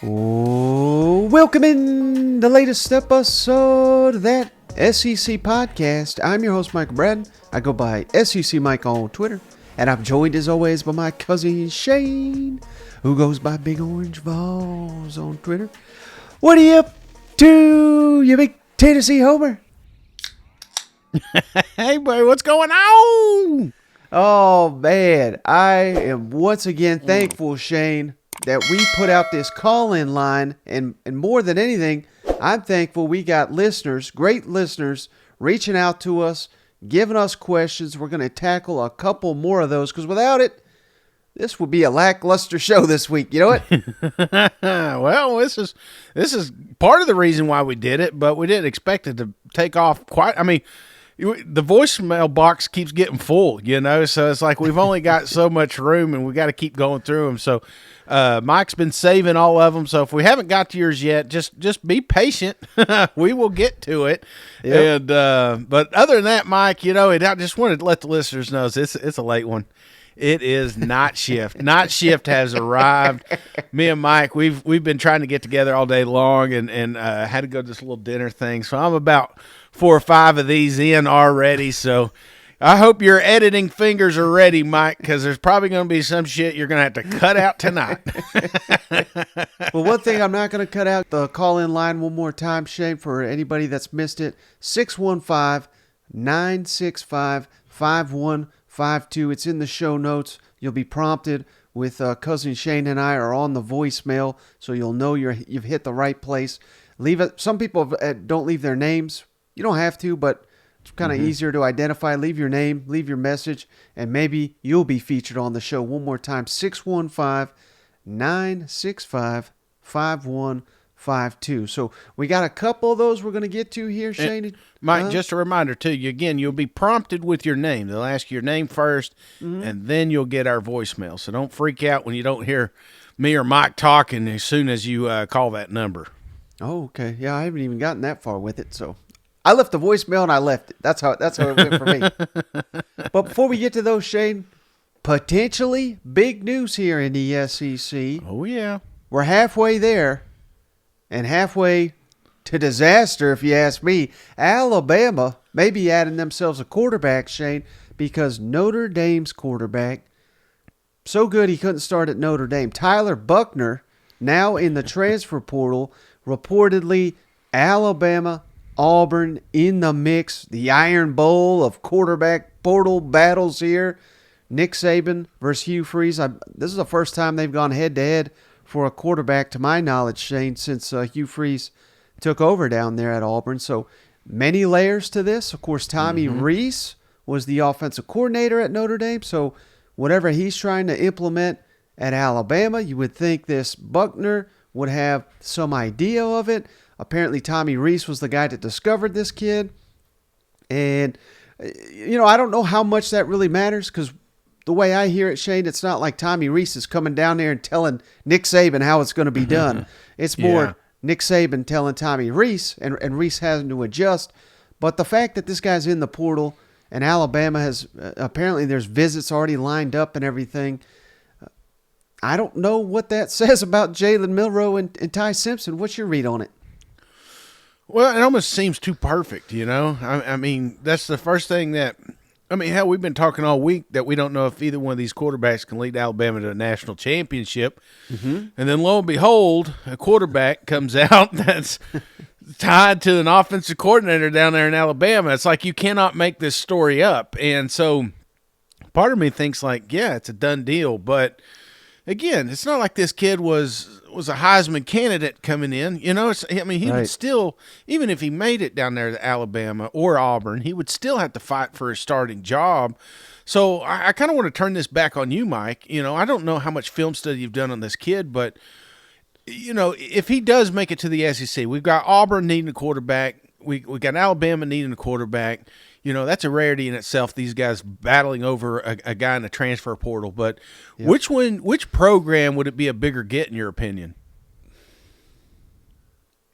Welcome in the latest episode of that SEC podcast. I'm your host, Michael Braden. I go by SEC Mike on Twitter. And I'm joined as always by my cousin Shane, who goes by Big Orange Vols on Twitter. What are you up to, you big Tennessee homer? Hey, boy, what's going on? Oh, man. I am once again thankful, Shane, that we put out this call-in line. And more than anything, I'm thankful we got listeners, great listeners, reaching out to us, giving us questions. We're going to tackle a couple more of those because without it, this would be a lackluster show this week. You know what? Well, this is part of the reason why we did it, but we didn't expect it to take off quite. I mean, the voicemail box keeps getting full, so it's like we've only got so much room and we got to keep going through them. So Mike's been saving all of them. So if we haven't got to yours yet, just be patient. We will get to it. Yep. And but other than that, Mike, I just wanted to let the listeners know it's a late one. It is night shift. Night shift has arrived. Me and Mike, we've been trying to get together all day long and had to go to this little dinner thing. So I'm about 4 or 5 of these in already. So I hope your editing fingers are ready, Mike, because there's probably going to be some shit you're going to have to cut out tonight. Well, one thing I'm not going to cut out, the call-in line one more time, Shane, for anybody that's missed it, 615-965-5152. It's in the show notes. You'll be prompted with Cousin Shane and I are on the voicemail, so you'll know you've hit the right place. Leave it. Some people don't leave their names. You don't have to, but it's kind of easier to identify. Leave your name, leave your message, and maybe you'll be featured on the show. One more time, 615-965-5152. So we got a couple of those we're going to get to here, Shane. Mike, just a reminder, too. You'll be prompted with your name. They'll ask your name first, and then you'll get our voicemail. So don't freak out when you don't hear me or Mike talking as soon as you call that number. Oh, okay. Yeah, I haven't even gotten that far with it, so I left the voicemail and I left it. That's how it went for me. But before we get to those, Shane, potentially big news here in the SEC. Oh, yeah. We're halfway there and halfway to disaster, if you ask me. Alabama may be adding themselves a quarterback, Shane, because Notre Dame's quarterback, so good he couldn't start at Notre Dame. Tyler Buchner, now in the transfer portal, reportedly Alabama, Auburn in the mix, the Iron Bowl of quarterback portal battles here. Nick Saban versus Hugh Freeze. This is the first time they've gone head-to-head for a quarterback, to my knowledge, Shane, since Hugh Freeze took over down there at Auburn. So many layers to this. Of course, Tommy Rees was the offensive coordinator at Notre Dame. So whatever he's trying to implement at Alabama, you would think this Buchner would have some idea of it. Apparently, Tommy Rees was the guy that discovered this kid. And, I don't know how much that really matters because the way I hear it, Shane, it's not like Tommy Rees is coming down there and telling Nick Saban how it's going to be done. It's more Nick Saban telling Tommy Rees, and Rees having to adjust. But the fact that this guy's in the portal and Alabama has, apparently there's visits already lined up and everything, I don't know what that says about Jalen Milroe and Ty Simpson. What's your read on it? Well, it almost seems too perfect, I mean, that's the first thing hell, we've been talking all week that we don't know if either one of these quarterbacks can lead Alabama to a national championship. And then lo and behold, a quarterback comes out that's tied to an offensive coordinator down there in Alabama. It's like you cannot make this story up. And so part of me thinks like, yeah, it's a done deal. But again, it's not like this kid was a Heisman candidate coming in. He would still, even if he made it down there to Alabama or Auburn, he would still have to fight for his starting job. So I kind of want to turn this back on you, Mike. I don't know how much film study you've done on this kid, but, if he does make it to the SEC, we've got Auburn needing a quarterback. We got Alabama needing a quarterback. That's a rarity in itself, these guys battling over a guy in the transfer portal. But which program would it be a bigger get in your opinion?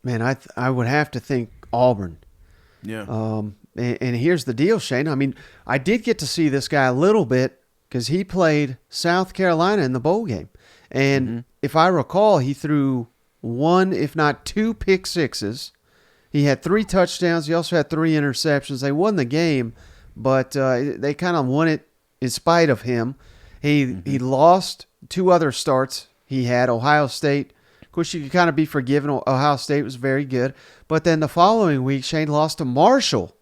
Man, I would have to think Auburn. Yeah. And here's the deal, Shane. I mean, I did get to see this guy a little bit because he played South Carolina in the bowl game. And if I recall, he threw one, if not two pick sixes. He had 3 touchdowns. He also had 3 interceptions. They won the game, but they kind of won it in spite of him. He lost 2 other starts he had. Ohio State, of course, you could kind of be forgiven. Ohio State was very good. But then the following week, Shane lost to Marshall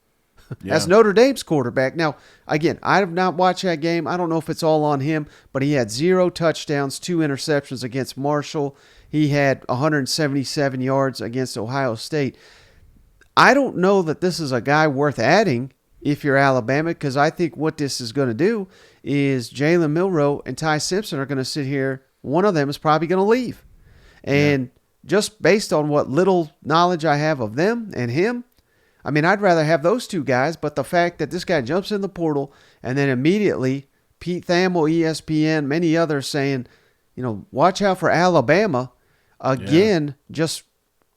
as Notre Dame's quarterback. Now, again, I have not watched that game. I don't know if it's all on him, but he had 0 touchdowns, 2 interceptions against Marshall. He had 177 yards against Ohio State. I don't know that this is a guy worth adding if you're Alabama, because I think what this is going to do is Jalen Milroe and Ty Simpson are going to sit here. One of them is probably going to leave. And just based on what little knowledge I have of them and him, I mean, I'd rather have those 2 guys, but the fact that this guy jumps in the portal and then immediately Pete Thamel, ESPN, many others saying, watch out for Alabama, again, just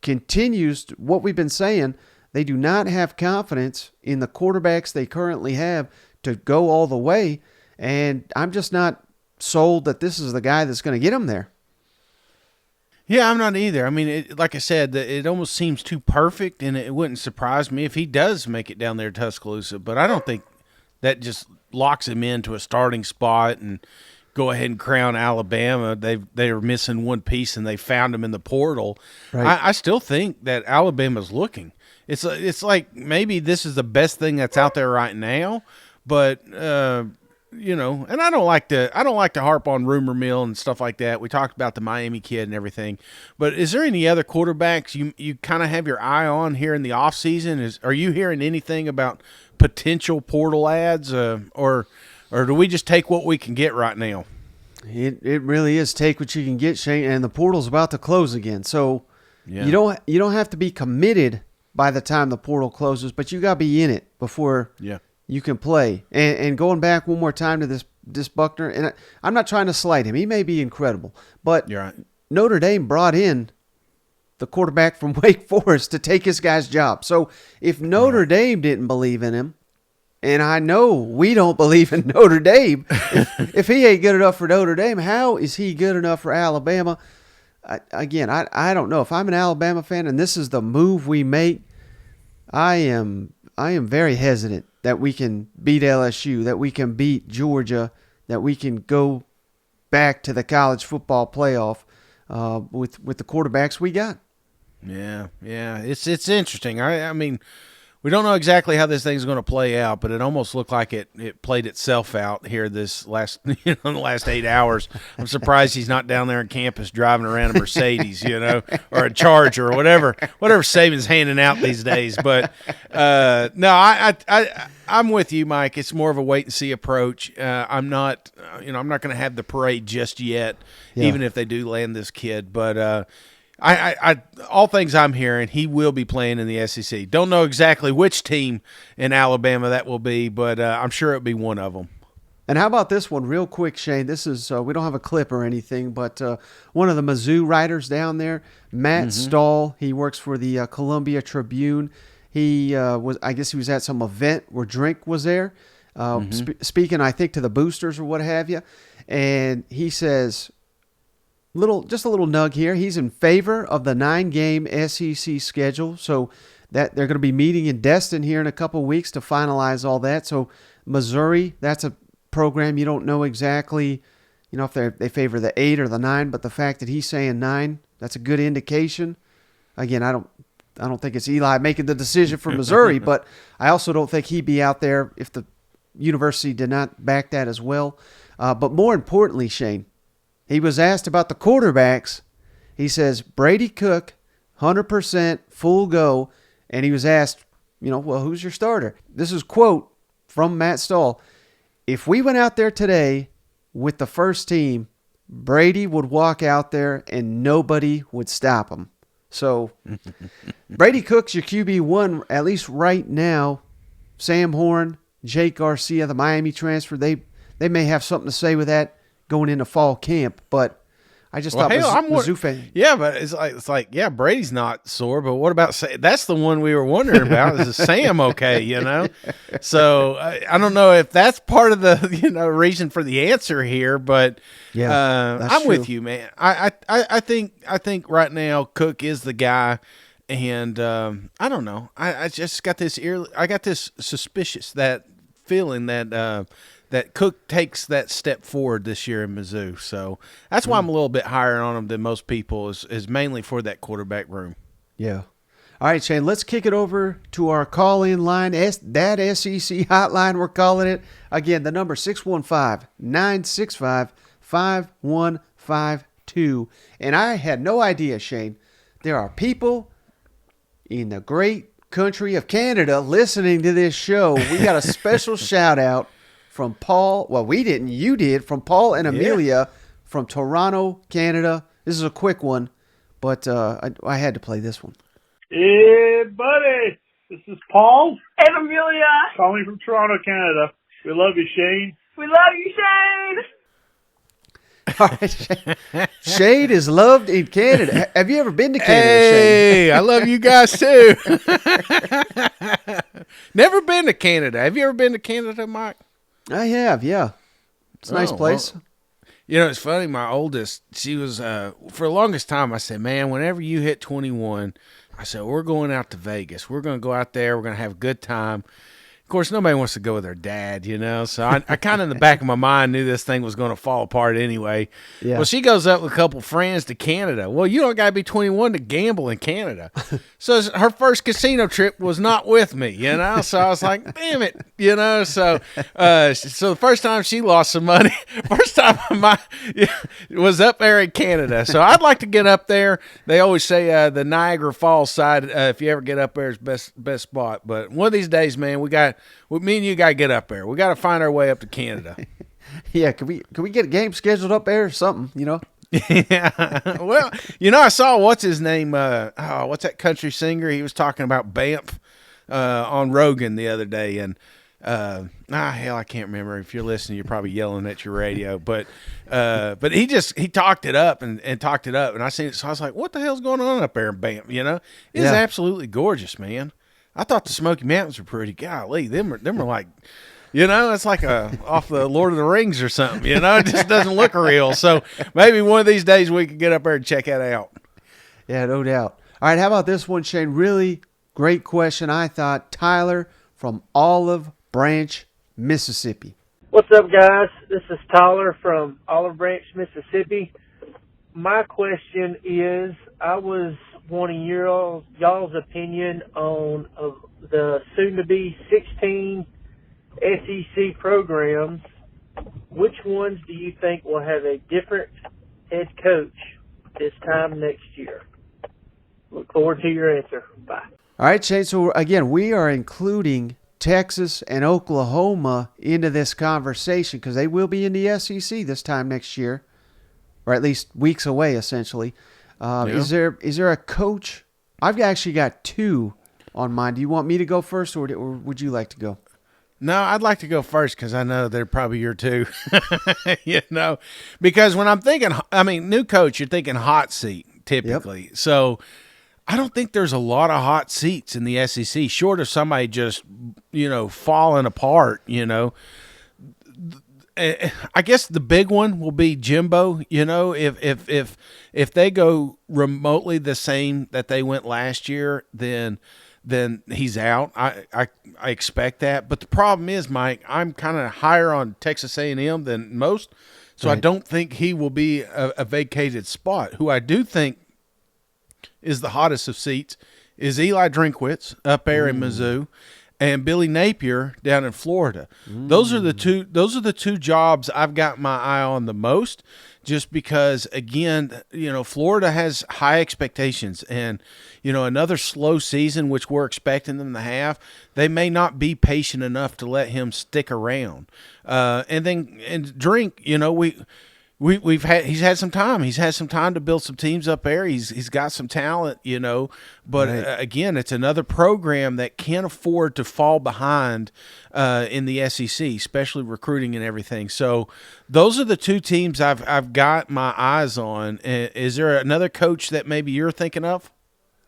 continues what we've been saying. They do not have confidence in the quarterbacks they currently have to go all the way, and I'm just not sold that this is the guy that's going to get them there. Yeah, I'm not either. I mean, like I said, it almost seems too perfect, and it wouldn't surprise me if he does make it down there to Tuscaloosa, but I don't think that just locks him into a starting spot and go ahead and crown Alabama. They are missing one piece, and they found him in the portal. Right. I still think that Alabama's looking. It's like maybe this is the best thing that's out there right now, but and I don't like to harp on rumor mill and stuff like that. We talked about the Miami kid and everything, but is there any other quarterbacks you kind of have your eye on here in the off season? Are you hearing anything about potential portal ads, or do we just take what we can get right now? It really is take what you can get, Shane, and the portal's about to close again. So you don't have to be committed by the time the portal closes, but you got to be in it before you can play. And going back one more time to this Buckner, and I'm not trying to slight him. He may be incredible, but you're right. Notre Dame brought in the quarterback from Wake Forest to take his guy's job. So if Notre Dame didn't believe in him, and I know we don't believe in Notre Dame, if he ain't good enough for Notre Dame, how is he good enough for Alabama? I don't know. If I'm an Alabama fan and this is the move we make, I am very hesitant that we can beat LSU, that we can beat Georgia, that we can go back to the college football playoff with the quarterbacks we got. Yeah, it's interesting. I mean, we don't know exactly how this thing's going to play out, but it almost looked like it played itself out here this last in the last 8 hours. I'm surprised he's not down there on campus driving around a Mercedes, or a Charger or whatever Saban's handing out these days. But no, I'm with you, Mike. It's more of a wait and see approach. I'm not going to have the parade just yet, even if they do land this kid. But I all things I'm hearing, he will be playing in the SEC. Don't know exactly which team in Alabama that will be, but I'm sure it'll be one of them. And how about this one real quick, Shane? This is we don't have a clip or anything, but one of the Mizzou writers down there, Matt Stahl, he works for the Columbia Tribune. He I guess he was at some event where Drink was there, speaking, I think, to the boosters or what have you. And he says, just a little nug here. He's in favor of the 9-game SEC schedule, so that they're going to be meeting in Destin here in a couple of weeks to finalize all that. So Missouri, that's a program you don't know exactly, if they favor the 8 or the 9, but the fact that he's saying 9, that's a good indication. Again, I don't think it's Eli making the decision for Missouri, but I also don't think he'd be out there if the university did not back that as well. But more importantly, Shane, he was asked about the quarterbacks. He says, Brady Cook, 100% full go. And he was asked, well, who's your starter? This is quote from Matt Stahl. If we went out there today with the first team, Brady would walk out there and nobody would stop him. So Brady Cook's your QB1, at least right now. Sam Horn, Jake Garcia, the Miami transfer, they may have something to say with that going into fall camp, but I just Well, thought hell, Mizzou fan. Yeah, but it's like yeah, Brady's not sore, but what about that's the one we were wondering about. Is Sam okay? You know, so I don't know if that's part of the reason for the answer here, but I'm true. with you, man. I think right now Cook is the guy, and I don't know. I just got this suspicious that feeling that. That Cook takes that step forward this year in Mizzou. So that's why I'm a little bit higher on him than most people is mainly for that quarterback room. Yeah. All right, Shane, let's kick it over to our call-in line, that SEC hotline we're calling it. Again, the number 615-965-5152. And I had no idea, Shane, there are people in the great country of Canada listening to this show. We got a special shout-out from Paul. Well, we didn't. You did. From Paul and Amelia from Toronto, Canada. This is a quick one, but I had to play this one. Hey, buddy. This is Paul. And Amelia. Calling from Toronto, Canada. We love you, Shane. We love you, Shane. All right, Shane. Shane is loved in Canada. Have you ever been to Canada, Hey, Shane? I love you guys too. Never been to Canada. Have you ever been to Canada, Mike? I have, yeah. It's a nice place. Well, it's funny. My oldest, she was, for the longest time, I said, man, whenever you hit 21, I said, we're going out to Vegas. We're going to go out there. We're going to have a good time. Of course, nobody wants to go with their dad, so I kind of in the back of my mind knew this thing was going to fall apart anyway. Yeah. Well, she goes up with a couple friends to Canada. Well, you don't got to be 21 to gamble in Canada. So her first casino trip was not with me, so I was like, damn it, so the first time she lost some money, first time was up there in Canada. So I'd like to get up there. They always say the Niagara Falls side, if you ever get up there, is best spot. But one of these days, man, me and you got to get up there. We got to find our way up to Canada. Yeah, can we get a game scheduled up there or something, Yeah. Well, I saw what's his name, what's that country singer? He was talking about Banff on Rogan the other day, and hell, I can't remember. If you're listening, you're probably yelling at your radio, but he talked it up and talked it up, and I seen it, so I was like, what the hell's going on up there in Banff? It's absolutely gorgeous, man. I thought the Smoky Mountains were pretty. Golly, them are like, it's like off the Lord of the Rings or something. It just doesn't look real. So maybe one of these days we could get up there and check that out. Yeah, no doubt. All right, how about this one, Shane? Really great question, I thought. Tyler from Olive Branch, Mississippi. What's up, guys? This is Tyler from Olive Branch, Mississippi. My question is, I was wanting y'all's opinion on the soon-to-be 16 SEC programs. Which ones do you think will have a different head coach this time next year? Look forward to your answer. Bye. All right, Shane. So, again, we are including Texas and Oklahoma into this conversation because they will be in the SEC this time next year, or at least weeks away, essentially. Is there a coach? I've actually got two on mine. Do you want me to go first, or would you like to go? No, I'd like to go first because I know they're probably your two. Because when I'm thinking, new coach, you're thinking hot seat typically. Yep. So I don't think there's a lot of hot seats in the SEC, short of somebody just, falling apart, I guess the big one will be Jimbo. If they go remotely the same that they went last year, then he's out. I expect that. But the problem is, Mike, I'm kind of higher on Texas A&M than most, so right. I don't think he will be a vacated spot. Who I do think is the hottest of seats is Eli Drinkwitz up there in Mizzou. And Billy Napier down in Florida. Those are the two jobs I've got my eye on the most, just because, again, Florida has high expectations, and another slow season, which we're expecting them to have, they may not be patient enough to let him stick around. And Drink, he's had some time. He's had some time to build some teams up there. He's got some talent, But again, it's another program that can't afford to fall behind in the SEC, especially recruiting and everything. So those are the two teams I've got my eyes on. Is there another coach that maybe you're thinking of?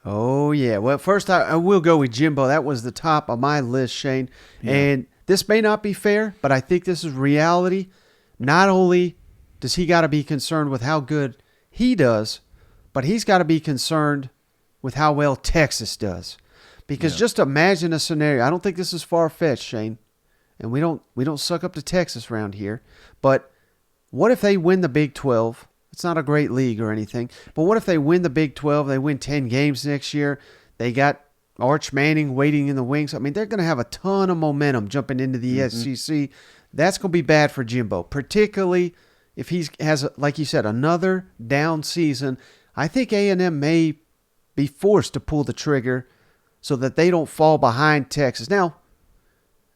Oh, yeah. Well, first I will go with Jimbo. That was the top of my list, Shane. Yeah. And this may not be fair, but I think this is reality. Not only does he got to be concerned with how good he does, but he's got to be concerned with how well Texas does. Because just imagine a scenario. I don't think this is far-fetched, Shane. And we don't suck up to Texas around here. But what if they win the Big 12? It's not a great league or anything. But what if they win the Big 12? They win 10 games next year. They got Arch Manning waiting in the wings. I mean, they're going to have a ton of momentum jumping into the SEC. That's going to be bad for Jimbo, particularly if he has, like you said, another down season. I think A&M may be forced to pull the trigger so that they don't fall behind Texas. Now,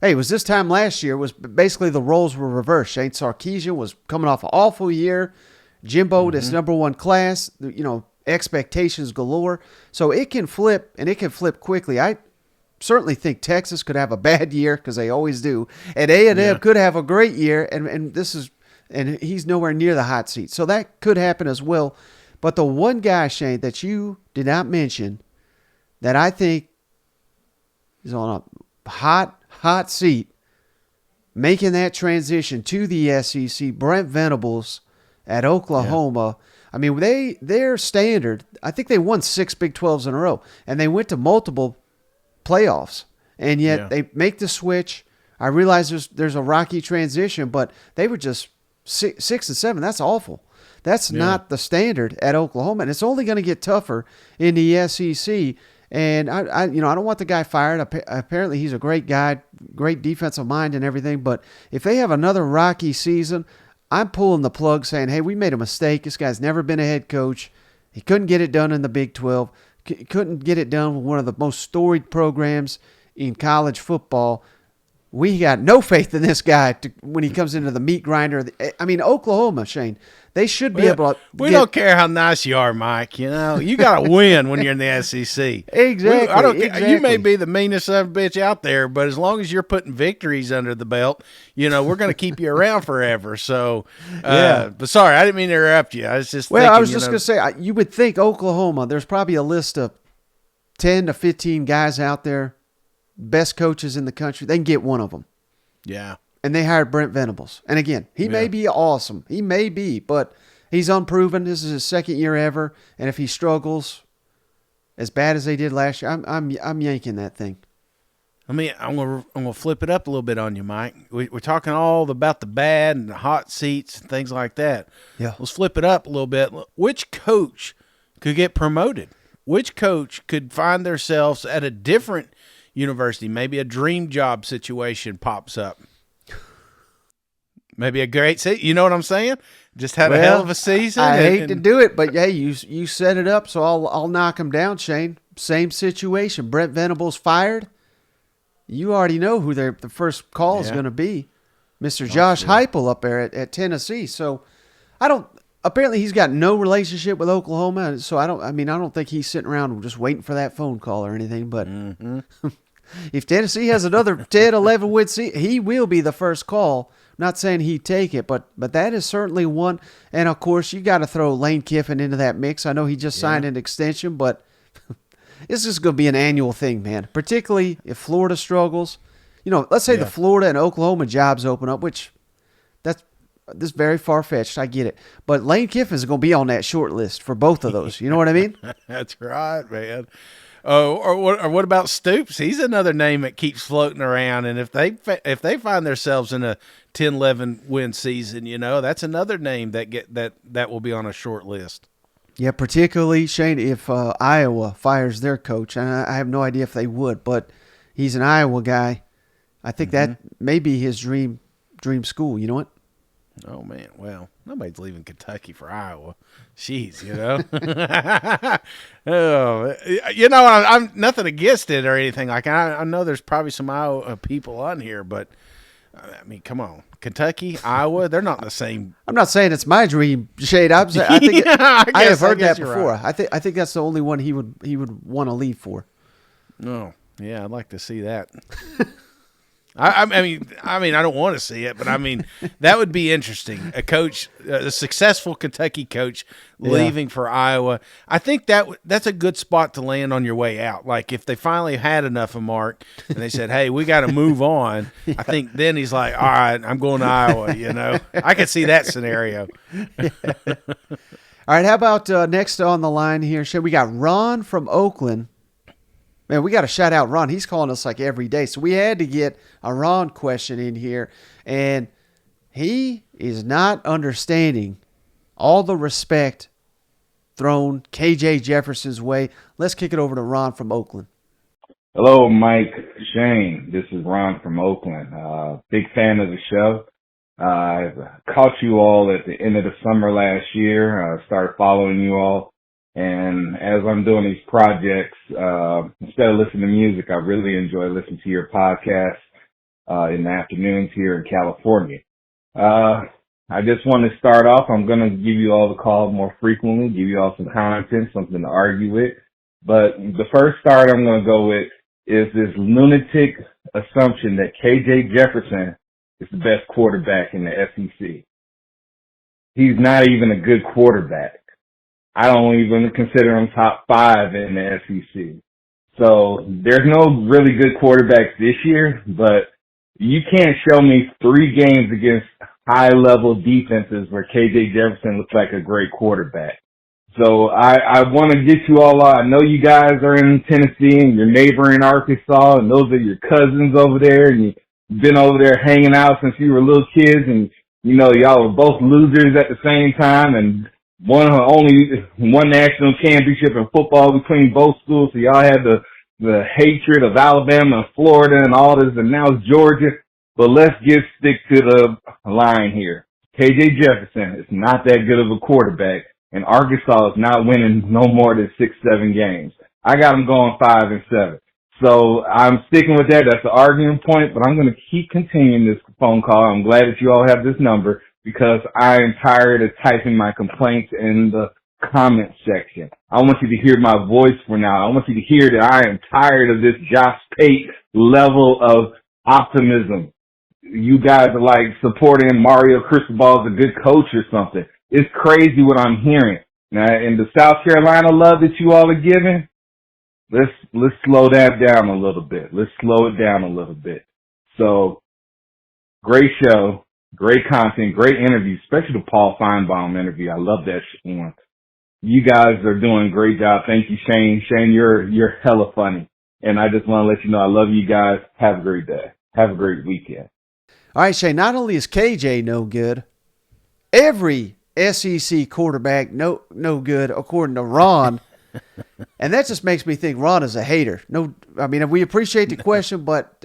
hey, it was this time last year. It was basically the roles were reversed. Shane Sarkisian was coming off an awful year. Jimbo, this number one class, expectations galore. So it can flip, and it can flip quickly. I certainly think Texas could have a bad year because they always do, and A&M could have a great year, and he's nowhere near the hot seat. So that could happen as well. But the one guy, Shane, that you did not mention that I think is on a hot seat, making that transition to the SEC, Brent Venables at Oklahoma. Yeah. I mean, their standard, I think they won 6 Big 12s in a row, and they went to multiple playoffs, and yet they make the switch. I realize there's a rocky transition, but they were just 6 and 7. That's awful. That's not the standard at Oklahoma, and it's only going to get tougher in the SEC. And I don't want the guy fired. Apparently, he's a great guy, great defensive mind and everything. But if they have another rocky season, I'm pulling the plug, saying, "Hey, we made a mistake. This guy's never been a head coach. He couldn't get it done in the Big 12. Couldn't get it done with one of the most storied programs in college football. We got no faith in this guy when he comes into the meat grinder." I mean, Oklahoma, Shane, they should be able to. We don't care how nice you are, Mike. You got to win when you're in the SEC. Exactly. I don't care. You may be the meanest son of a bitch out there, but as long as you're putting victories under the belt, we're going to keep you around forever. So, but sorry, I didn't mean to interrupt you. I was just thinking, I was just going to say, you would think Oklahoma, there's probably a list of 10 to 15 guys out there, best coaches in the country. They can get one of them. Yeah. And they hired Brent Venables. And again, he may be awesome. He may be, but he's unproven. This is his second year ever. And if he struggles as bad as they did last year, I'm yanking that thing. I'm gonna flip it up a little bit on you, Mike. We're talking all about the bad and the hot seats and things like that. Yeah. Let's flip it up a little bit. Which coach could get promoted? Which coach could find themselves at a different university? Maybe a dream job situation pops up. Maybe a great season. You know what I'm saying? Just had a hell of a season. I hate to do it, but hey, you set it up, so I'll knock him down, Shane. Same situation. Brent Venables fired. You already know who the first call is going to be, Mr. Josh Heupel up there at Tennessee. So apparently he's got no relationship with Oklahoma, so I don't think he's sitting around just waiting for that phone call or anything. But if Tennessee has another 10, 11 win season, he will be the first call. Not saying he'd take it, but that is certainly one. And, of course, you got to throw Lane Kiffin into that mix. I know he just signed an extension, but this is going to be an annual thing, man, particularly if Florida struggles. Let's say the Florida and Oklahoma jobs open up, which this is very far-fetched. I get it. But Lane Kiffin is going to be on that short list for both of those. You know what I mean? That's right, man. Or what about Stoops? He's another name that keeps floating around, and if they find themselves in a 10-11 win season, that's another name that will be on a short list. Yeah, particularly, Shane, if Iowa fires their coach, and I have no idea if they would, but he's an Iowa guy. I think that may be his dream school. You know what? Oh, man. Well, nobody's leaving Kentucky for Iowa. Jeez, I'm nothing against it or anything like that. I know there's probably some Iowa people on here, but I mean, come on. Kentucky, Iowa, they're not the same. I'm not saying it's my dream, Shade. I think I have heard that before. Right. I think that's the only one he would want to leave for. No, yeah, I'd like to see that. I mean, I don't want to see it, but I mean, that would be interesting. A coach, a successful Kentucky coach, leaving for Iowa. I think that's a good spot to land on your way out. Like if they finally had enough of Mark and they said, "Hey, we got to move on," I think then he's like, "All right, I'm going to Iowa." You know, I could see that scenario. All right, how about next on the line here? We got Ron from Oakland. Man, we got to shout out Ron. He's calling us like every day. So we had to get a Ron question in here. And he is not understanding all the respect thrown KJ Jefferson's way. Let's kick it over to Ron from Oakland. Hello, Mike, Shane. This is Ron from Oakland. Big fan of the show. I caught you all at the end of the summer last year. I started following you all. And as I'm doing these projects, instead of listening to music, I really enjoy listening to your podcast in the afternoons here in California. I just want to start off. I'm going to give you all the call more frequently, give you all some content, something to argue with. But the first start I'm going to go with is this lunatic assumption that KJ Jefferson is the best quarterback in the SEC. He's not even a good quarterback. I don't even consider him top 5 in the SEC. So there's no really good quarterbacks this year, but you can't show me 3 games against high-level defenses where KJ Jefferson looks like a great quarterback. So I want to get you all out. I know you guys are in Tennessee and you're neighboring Arkansas, and those are your cousins over there, and you've been over there hanging out since you were little kids, and, you know, y'all were both losers at the same time, and only one national championship in football between both schools. So y'all had the hatred of Alabama and Florida and all this, and now it's Georgia. But let's stick to the line here. KJ Jefferson is not that good of a quarterback, and Arkansas is not winning no more than 6-7 games. I got them going 5-7. So I'm sticking with that. That's the arguing point, but I'm going to keep continuing this phone call. I'm glad that you all have this number, because I am tired of typing my complaints in the comment section. I want you to hear my voice for now. I want you to hear that I am tired of this Josh Pate level of optimism. You guys are like supporting Mario Cristobal as a good coach or something. It's crazy what I'm hearing. Now, in the South Carolina love that you all are giving, let's slow that down a little bit. Let's slow it down a little bit. So, great show. Great content, great interview, especially the Paul Feinbaum interview. I love that one. You guys are doing a great job. Thank you, Shane. Shane, you're hella funny. And I just want to let you know I love you guys. Have a great day. Have a great weekend. All right, Shane, not only is KJ no good, every SEC quarterback no good, according to Ron. And that just makes me think Ron is a hater. No, I mean, we appreciate the question, but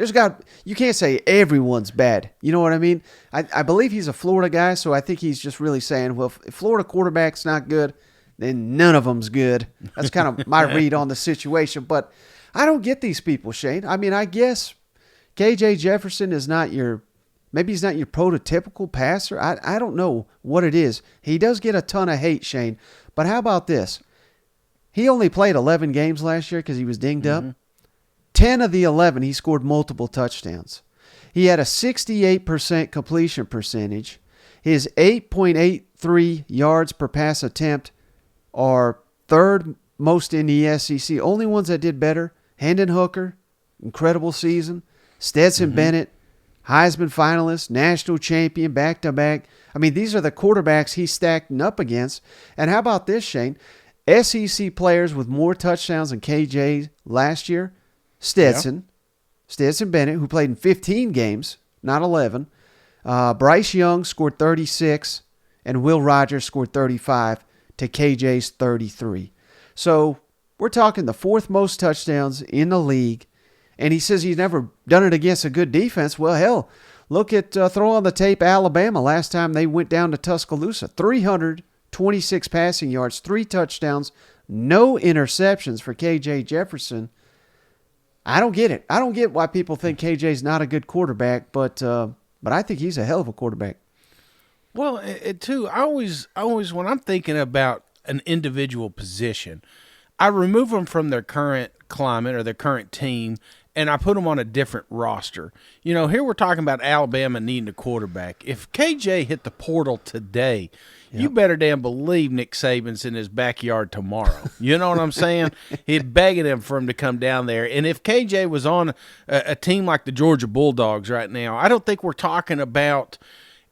you can't say everyone's bad. You know what I mean? I believe he's a Florida guy, so I think he's just really saying, well, if Florida quarterback's not good, then none of them's good. That's kind of my read on the situation. But I don't get these people, Shane. I mean, I guess KJ Jefferson is maybe he's not your prototypical passer. I don't know what it is. He does get a ton of hate, Shane. But how about this? He only played 11 games last year because he was dinged up. 10 of the 11, he scored multiple touchdowns. He had a 68% completion percentage. His 8.83 yards per pass attempt are third most in the SEC. Only ones that did better, Hendon Hooker, incredible season. Stetson Bennett, Heisman finalist, national champion, back-to-back. I mean, these are the quarterbacks he's stacking up against. And how about this, Shane? SEC players with more touchdowns than KJ last year, Stetson Bennett, who played in 15 games, not 11. Bryce Young scored 36, and Will Rogers scored 35 to KJ's 33. So we're talking the 4th most touchdowns in the league, and he says he's never done it against a good defense. Well, hell, look at throw on the tape Alabama last time they went down to Tuscaloosa. 326 passing yards, 3 touchdowns, no interceptions for KJ Jefferson. I don't get it. I don't get why people think KJ's not a good quarterback, but but I think he's a hell of a quarterback. Well, too, I always, when I'm thinking about an individual position, I remove them from their current climate or their current team, and I put them on a different roster. Here we're talking about Alabama needing a quarterback. If KJ hit the portal today, you better damn believe Nick Saban's in his backyard tomorrow. You know what I'm saying? He's begging him for him to come down there. And if KJ was on a team like the Georgia Bulldogs right now, I don't think we're talking about,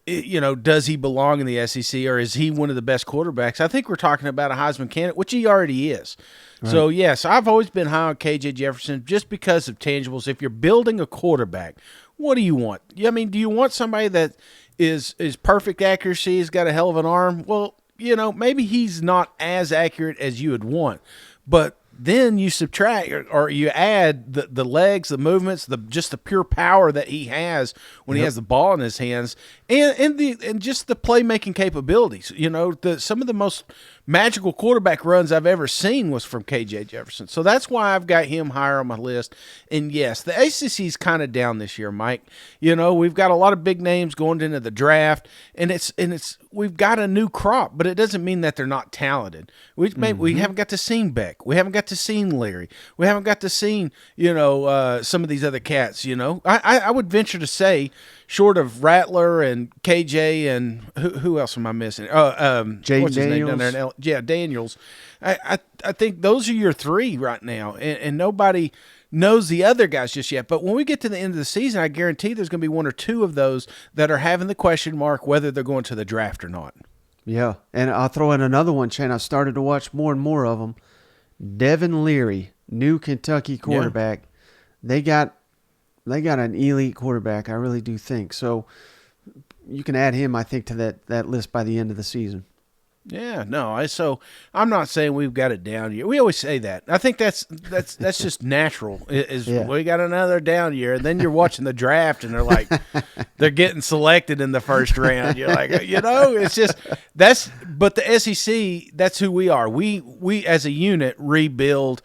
does he belong in the SEC or is he one of the best quarterbacks? I think we're talking about a Heisman candidate, which he already is. Right. So, yes, I've always been high on KJ Jefferson just because of tangibles. If you're building a quarterback, what do you want? I mean, do you want somebody that is perfect accuracy, has got a hell of an arm? Well, maybe he's not as accurate as you would want, but then you subtract or you add the legs, the movements, just the pure power that he has when he has the ball in his hands, and just the playmaking capabilities. Some of the most magical quarterback runs I've ever seen was from KJ Jefferson. So that's why I've got him higher on my list. And yes, the ACC's kind of down this year, Mike. We've got a lot of big names going into the draft, and we've got a new crop, but it doesn't mean that they're not talented. We haven't got to see Beck. We haven't got to see Leary. We haven't got to see some of these other cats. I would venture to say, short of Rattler and KJ and who else am I missing? Jay what's his name Daniels. down there? Daniels. I think those are your three right now, and nobody knows the other guys just yet. But when we get to the end of the season, I guarantee there's going to be one or two of those that are having the question mark whether they're going to the draft or not. Yeah, and I'll throw in another one, Shane. I started to watch more and more of them. Devin Leary, new Kentucky quarterback. Yeah. They got an elite quarterback, I really do think. So you can add him, I think, to that list by the end of the season. Yeah, no. So I'm not saying we've got it down year. We always say that. I think that's just natural. We got another down year, and then you're watching the draft, and they're getting selected in the first round. You're like, it's just But the SEC, that's who we are. We as a unit rebuild.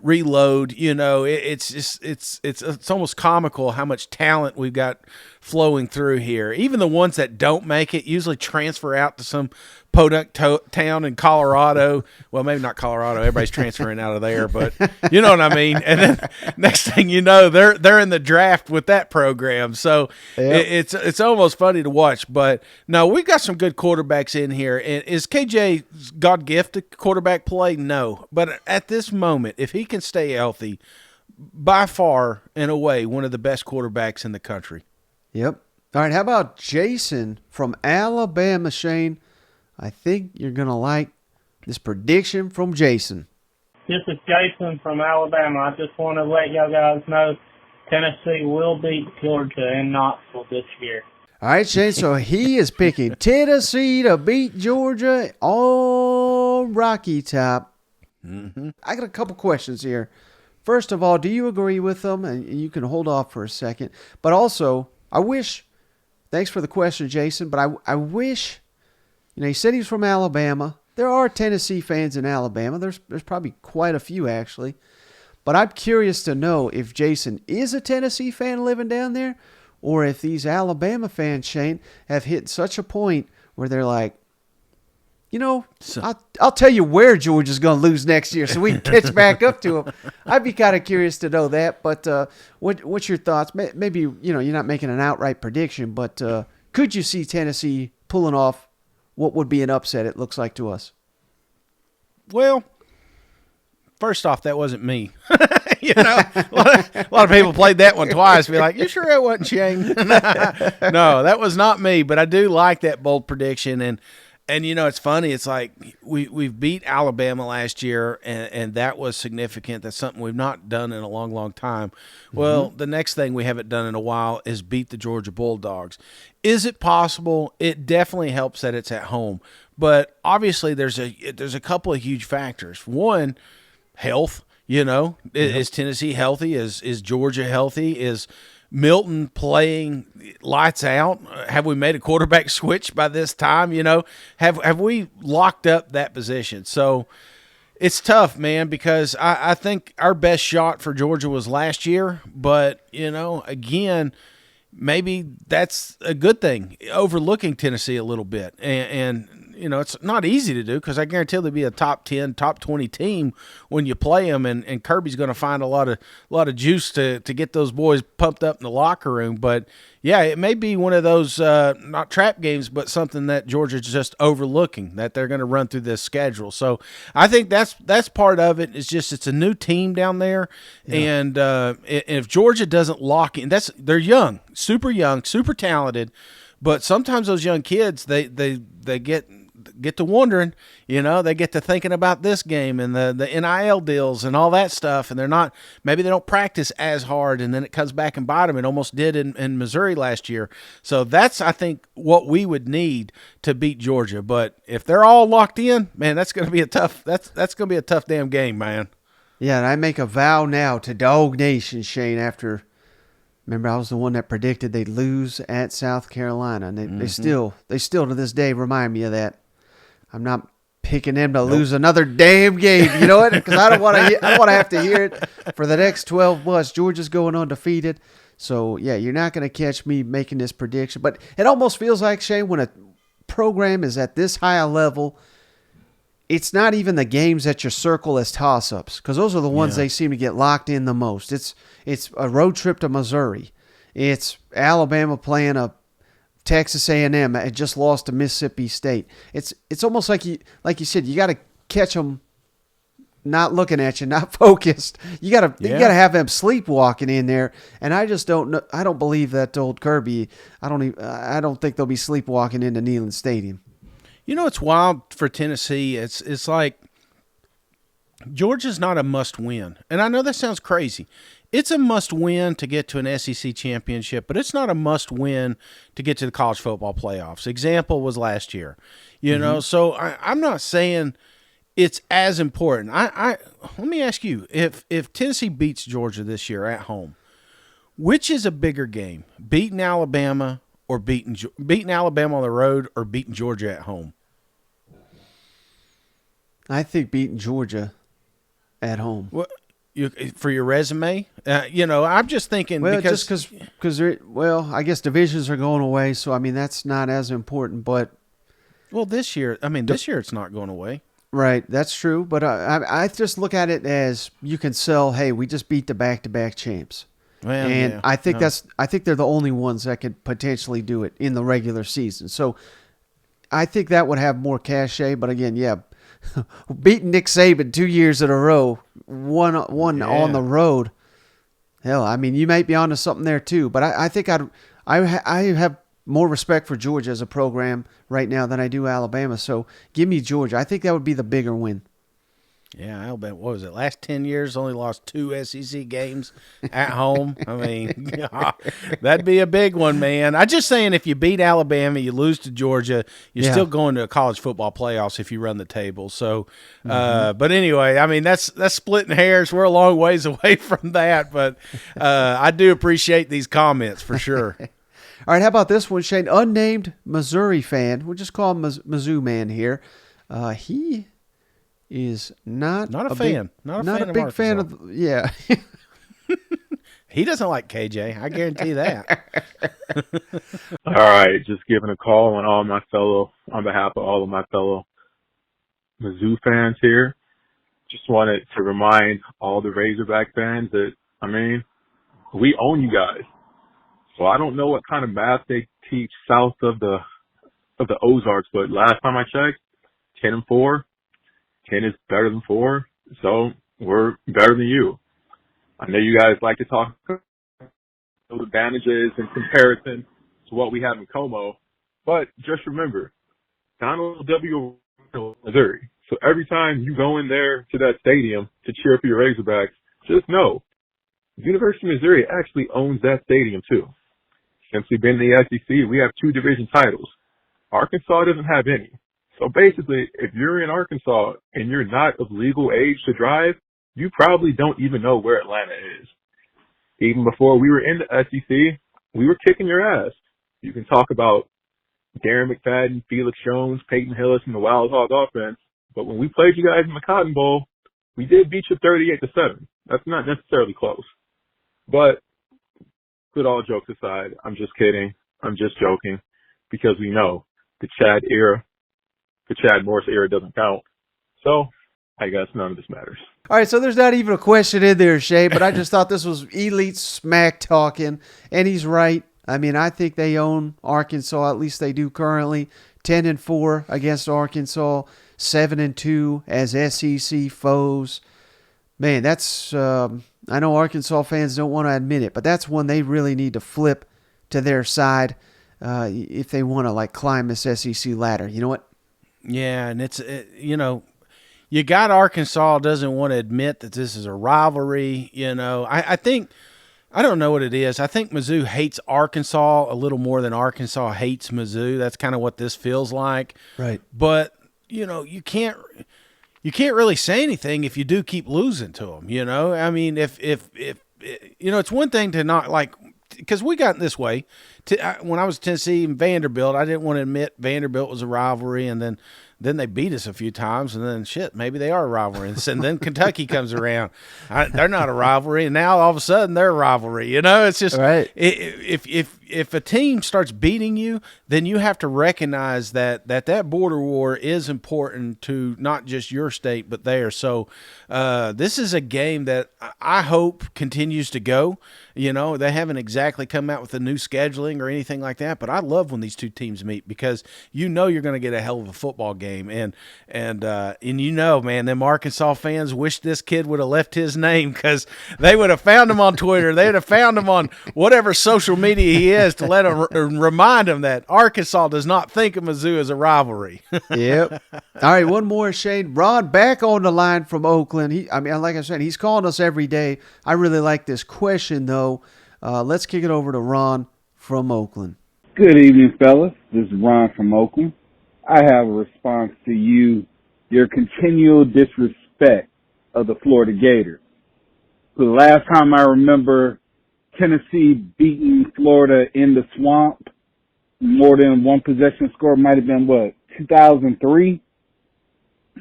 Reload, it's almost comical how much talent we've got flowing through here. Even the ones that don't make it usually transfer out to some podunk town in Colorado. Well, maybe not Colorado. Everybody's transferring out of there, but you know what I mean. And then next thing you know, they're in the draft with that program. So it's almost funny to watch. But no, we've got some good quarterbacks in here. And is KJ God gifted quarterback play? No, but at this moment, if he can stay healthy, by far and away one of the best quarterbacks in the country. Yep. All right. How about Jason from Alabama, Shane? I think you're going to like this prediction from Jason. This is Jason from Alabama. I just want to let y'all guys know Tennessee will beat Georgia in Knoxville this year. All right, Shane. So he is picking Tennessee to beat Georgia on Rocky Top. Mm-hmm. I got a couple questions here. First of all, do you agree with them? And you can hold off for a second. But also, thanks for the question, Jason, but I wish, he said he's from Alabama. There are Tennessee fans in Alabama. There's probably quite a few, actually. But I'm curious to know if Jason is a Tennessee fan living down there, or if these Alabama fans, Shane, have hit such a point where they're like, I'll tell you where Georgia's going to lose next year so we can catch back up to them. I'd be kind of curious to know that. But what's your thoughts? Maybe, you're not making an outright prediction, but could you see Tennessee pulling off what would be an upset, it looks like to us? Well, first off, that wasn't me. A lot of people played that one twice. Be like, you sure that wasn't Shane? No, that was not me. But I do like that bold prediction. And it's funny. It's like we've beat Alabama last year, and that was significant. That's something we've not done in a long, long time. Mm-hmm. Well, the next thing we haven't done in a while is beat the Georgia Bulldogs. Is it possible? It definitely helps that it's at home. But obviously there's a couple of huge factors. One, health. Is Tennessee healthy? Is Georgia healthy? Is Milton playing lights out? Have we made a quarterback switch by this time? Have we locked up that position? So it's tough, man, because I think our best shot for Georgia was last year. But, again, maybe that's a good thing, overlooking Tennessee a little bit. And you know, it's not easy to do because I guarantee they'll be a top 10, top 20 team when you play them. And Kirby's going to find a lot of juice to get those boys pumped up in the locker room. But, yeah, it may be one of those not trap games, but something that Georgia's just overlooking, that they're going to run through this schedule. So I think that's part of it. It's a new team down there. Yeah. And if Georgia doesn't lock in, they're young, super talented. But sometimes those young kids, they get to wondering, you know, they get to thinking about this game and the NIL deals and all that stuff, and maybe they don't practice as hard, and then it comes back and bite them. It almost did in Missouri last year. So that's, I think, what we would need to beat Georgia. But if they're all locked in, man, that's going to be a tough damn game, man. Yeah, and I make a vow now to Dog Nation, Shane, after. Remember, I was the one that predicted they'd lose at South Carolina, and they still to this day remind me of that. I'm not picking them to lose another damn game. You know what? Because I don't want to have to hear it for the next 12 months. Georgia's going undefeated, so yeah, you're not going to catch me making this prediction. But it almost feels like, Shane, when a program is at this high a level, it's not even the games that you circle as toss-ups, because those are the ones they seem to get locked in the most. It's a road trip to Missouri. It's Alabama playing a Texas A&M. It just lost to Mississippi State. It's almost like you said, you got to catch them not looking at you, not focused. You got to have them sleepwalking in there. And I just don't know. I don't believe that old Kirby. I don't think they'll be sleepwalking into Neyland Stadium. You know, it's wild for Tennessee. It's like Georgia's not a must-win. And I know that sounds crazy. It's a must-win to get to an SEC championship, but it's not a must-win to get to the college football playoffs. Example was last year. You know, so I'm not saying it's as important. Let me ask you, if Tennessee beats Georgia this year at home, which is a bigger game, beating Alabama or beating Alabama on the road or beating Georgia at home? I think beating Georgia at home. Well, for your resume, you know, I'm just thinking because I guess divisions are going away, so I mean that's not as important. But this year it's not going away. Right, that's true. But I just look at it as you can sell. Hey, we just beat the back-to-back champs. Well, and I think they're the only ones that could potentially do it in the regular season. So I think that would have more cachet. But again, beating Nick Saban 2 years in a row, one on the road. Hell, I mean, you might be onto something there too. But I think I have more respect for Georgia as a program right now than I do Alabama. So give me Georgia. I think that would be the bigger win. Yeah, Alabama, what was it, last 10 years, only lost 2 SEC games at home? I mean, that'd be a big one, man. I'm just saying if you beat Alabama, you lose to Georgia, you're still going to a college football playoffs if you run the table. So, but anyway, I mean, that's splitting hairs. We're a long ways away from that, but I do appreciate these comments for sure. All right, how about this one, Shane? Unnamed Missouri fan. We'll just call him Mizzou Man here. He is not a fan. Not a big fan of. Yeah. He doesn't like KJ. I guarantee that. All right, just giving a call on behalf of all of my fellow Mizzou fans here. Just wanted to remind all the Razorback fans that, I mean, we own you guys. So I don't know what kind of math they teach south of the Ozarks, but last time I checked, 10-4. 10 is better than 4, so we're better than you. I know you guys like to talk those advantages in comparison to what we have in Como, but just remember, Donald W. Missouri. So every time you go in there to that stadium to cheer for your Razorbacks, just know, the University of Missouri actually owns that stadium too. Since we've been in the SEC, we have 2 division titles. Arkansas doesn't have any. So basically, if you're in Arkansas and you're not of legal age to drive, you probably don't even know where Atlanta is. Even before we were in the SEC, we were kicking your ass. You can talk about Darren McFadden, Felix Jones, Peyton Hillis, and the Wild Hog offense, but when we played you guys in the Cotton Bowl, we did beat you 38-7. That's not necessarily close. But But all jokes aside, I'm just kidding. I'm just joking because we know the Chad Morris era doesn't count. So I guess none of this matters. All right, so there's not even a question in there, Shay, but I just thought this was elite smack talking, and he's right. I mean, I think they own Arkansas, at least they do currently. 10-4 against Arkansas, 7-2 as SEC foes. Man, that's I know Arkansas fans don't want to admit it, but that's one they really need to flip to their side if they want to like climb this SEC ladder. You know what? Yeah, and it's you got Arkansas doesn't want to admit that this is a rivalry. I think I don't know what it is. I think Mizzou hates Arkansas a little more than Arkansas hates Mizzou. That's kind of what this feels like. Right. But you can't really say anything if you do keep losing to them. I mean, if it's one thing to not like, because we got this way. When I was at Tennessee and Vanderbilt, I didn't want to admit Vanderbilt was a rivalry, and then they beat us a few times, and then maybe they are a rivalry. And then Kentucky comes around, they're not a rivalry, and now all of a sudden they're a rivalry. It's just right. If a team starts beating you, then you have to recognize that border war is important to not just your state but theirs. So this is a game that I hope continues to go. They haven't exactly come out with a new scheduling or anything like that, but I love when these two teams meet because you're going to get a hell of a football game. And man, them Arkansas fans wish this kid would have left his name because they would have found him on Twitter. They would have found him on whatever social media he is to let him remind him that Arkansas does not think of Mizzou as a rivalry. Yep. All right, one more, Shane. Ron back on the line from Oakland. Like I said, he's calling us every day. I really like this question, though. Let's kick it over to Ron from Oakland. Good evening, fellas. This is Ron from Oakland. I have a response to your continual disrespect of the Florida Gators. The last time I remember Tennessee beating Florida in the swamp, more than one possession score might have been, 2003?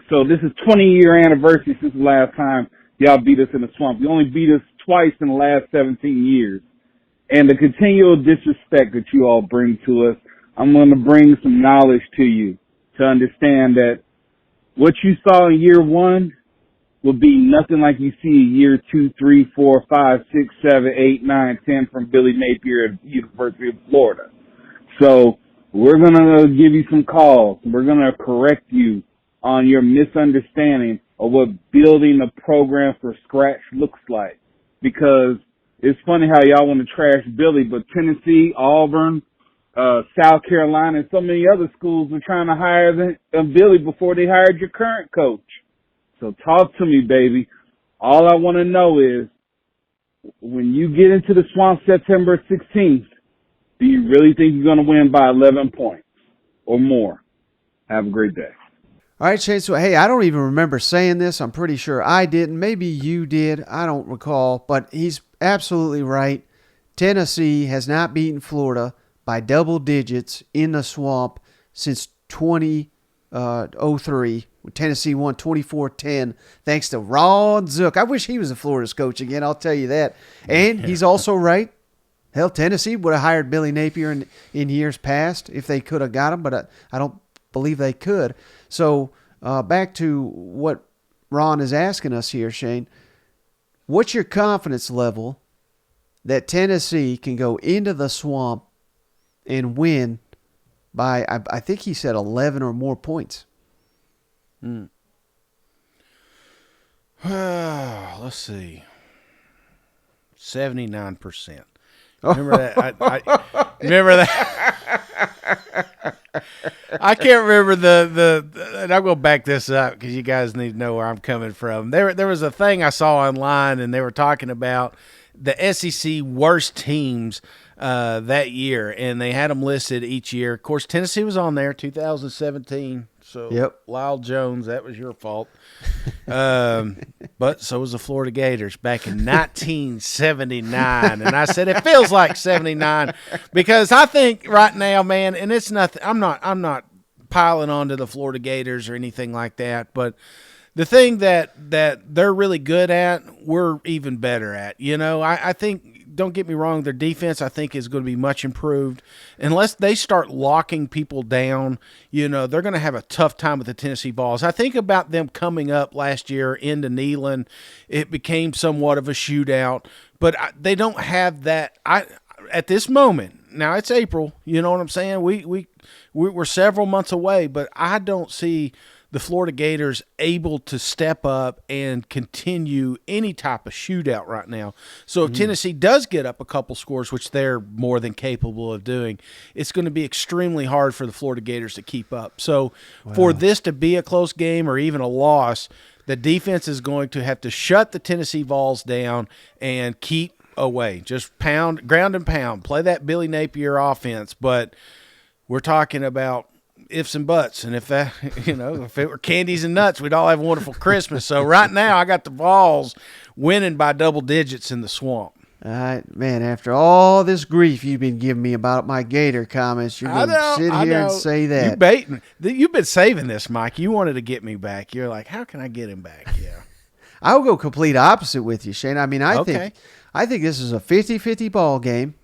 So this is 20-year anniversary since the last time y'all beat us in the swamp. You only beat us twice in the last 17 years. And the continual disrespect that you all bring to us, I'm going to bring some knowledge to you to understand that what you saw in year one will be nothing like you see in year 2, 3, 4, 5, 6, 7, 8, 9, 10 from Billy Napier at the University of Florida. So we're going to give you some calls. We're going to correct you on your misunderstanding of what building a program from scratch looks like. Because it's funny how y'all want to trash Billy, but Tennessee, Auburn, South Carolina, and so many other schools were trying to hire Billy before they hired your current coach. So talk to me, baby. All I want to know is, when you get into the swamp September 16th, do you really think you're going to win by 11 points or more? Have a great day. All right, Shane. So, hey, I don't even remember saying this. I'm pretty sure I didn't. Maybe you did. I don't recall. But he's absolutely right. Tennessee has not beaten Florida by double digits in the swamp since 2003. Tennessee won 24-10 thanks to Ron Zook. I wish he was a Florida's coach again, I'll tell you that. And he's also right. Hell, Tennessee would have hired Billy Napier in years past if they could have got him, but I don't believe they could. So back to what Ron is asking us here, Shane. What's your confidence level that Tennessee can go into the swamp and win by, I think he said 11 or more points? Let's see. 79%. Remember that? I remember that. I can't remember and I'm going to back this up because you guys need to know where I'm coming from. There was a thing I saw online, and they were talking about the SEC worst teams that year, and they had them listed each year. Of course, Tennessee was on there, 2017. So, yep. Lyle Jones, that was your fault. But so was the Florida Gators back in 1979. And I said, it feels like 79 because I think right now, man, and it's nothing. I'm not piling onto the Florida Gators or anything like that. But the thing that they're really good at, we're even better at. I think don't get me wrong, their defense I think is going to be much improved. Unless they start locking people down, they're going to have a tough time with the Tennessee Vols. I think about them coming up last year into Neyland. It became somewhat of a shootout, but they don't have that. At this moment, now it's April, you know what I'm saying? We're several months away, but I don't see the Florida Gators able to step up and continue any type of shootout right now. So if Tennessee does get up a couple scores, which they're more than capable of doing, it's going to be extremely hard for the Florida Gators to keep up. So for this to be a close game or even a loss, the defense is going to have to shut the Tennessee Vols down and keep away. Just ground and pound. Play that Billy Napier offense, but we're talking about ifs and buts, and if it were candies and nuts, we'd all have a wonderful Christmas. So right now, I got the Vols winning by double digits in the Swamp. All right, man, after all this grief you've been giving me about my Gator comments, you're going to sit here and say that. You baiting. You've been saving this, Mike. You wanted to get me back. You're like, how can I get him back? Yeah. I'll go complete opposite with you, Shane. I mean, I think this is a 50-50 ball game,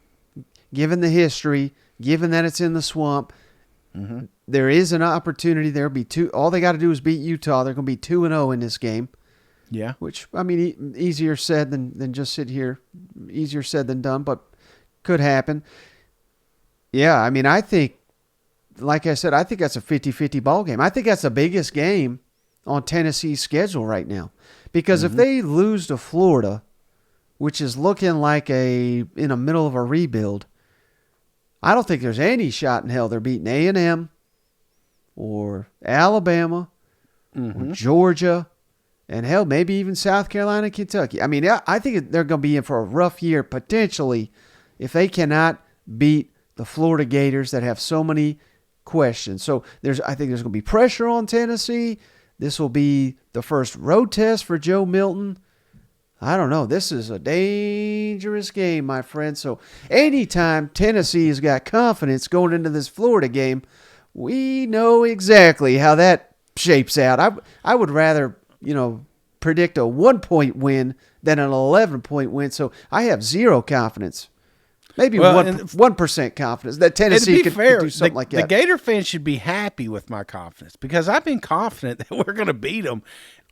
given the history, given that it's in the Swamp. Mm-hmm. There is an opportunity. There'll be two. All they got to do is beat Utah. They're going to be 2-0 in this game. Yeah. Which, I mean, easier said than just sit here. Easier said than done, but could happen. Yeah, I mean, I think, like I said, I think that's a 50-50 ball game. I think that's the biggest game on Tennessee's schedule right now. Because if they lose to Florida, which is looking like in the middle of a rebuild, I don't think there's any shot in hell they're beating A&M or Alabama or Georgia and hell, maybe even South Carolina and Kentucky. I mean, I think they're going to be in for a rough year potentially if they cannot beat the Florida Gators that have so many questions. So I think there's going to be pressure on Tennessee. This will be the first road test for Joe Milton. I don't know. This is a dangerous game, my friend. So anytime Tennessee has got confidence going into this Florida game, we know exactly how that shapes out. I would rather, predict a 1-point win than an 11-point win. So I have zero confidence. Maybe 1% confidence that Tennessee could do something like that. The Gator fans should be happy with my confidence because I've been confident that we're going to beat them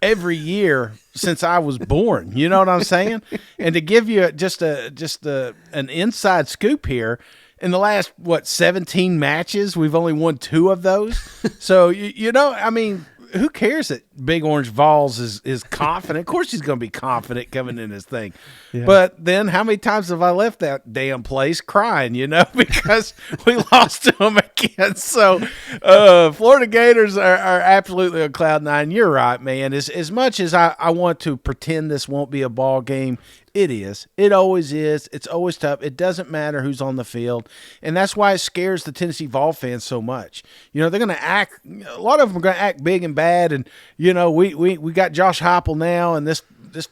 every year since I was born. You know what I'm saying? And to give you just an inside scoop here, in the last 17 matches, we've only won 2 of those. So I mean, who cares that Big Orange Vols is confident? Of course he's going to be confident coming in this thing. Yeah. But then how many times have I left that damn place crying, because we lost to them again. So Florida Gators are absolutely on cloud nine. You're right, man. As much as I want to pretend this won't be a ball game, it is. It always is. It's always tough. It doesn't matter who's on the field. And that's why it scares the Tennessee Vol fans so much. They're going to act – a lot of them are going to act big and bad. And, we got Josh Heupel now and this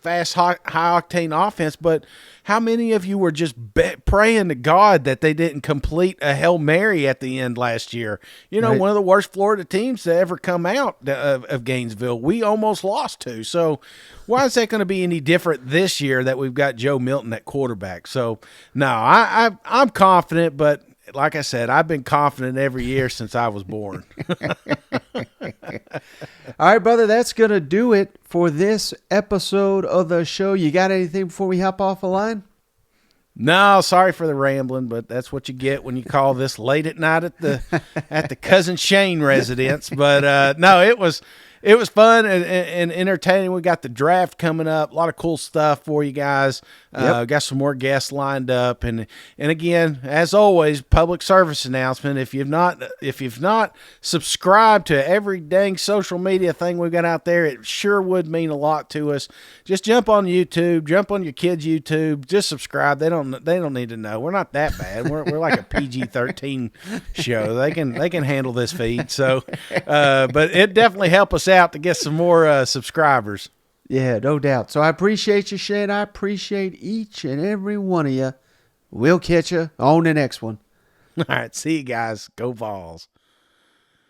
fast, high-octane offense. But how many of you were just praying to God that they didn't complete a Hail Mary at the end last year? Right. One of the worst Florida teams to ever come out of Gainesville. We almost lost to. So why is that going to be any different this year that we've got Joe Milton at quarterback? So, no, I'm confident, but like I said, I've been confident every year since I was born. All right, brother, that's going to do it for this episode of the show. You got anything before we hop off the line? No, sorry for the rambling, but that's what you get when you call this late at night at the Cousin Shane residence. But no, it was fun and entertaining. We got the draft coming up. A lot of cool stuff for you guys. Got some more guests lined up. And again, as always, public service announcement. If you've not subscribed to every dang social media thing we've got out there, it sure would mean a lot to us. Just jump on YouTube, jump on your kids' YouTube, just subscribe. They don't need to know. We're not that bad. We're like a PG-13 show. They can handle this feed. So but it definitely help us out to get some more subscribers. Yeah, no doubt. So I appreciate you, Shane. I appreciate each and every one of you. We'll catch you on the next one. All right, see you guys. Go Vols.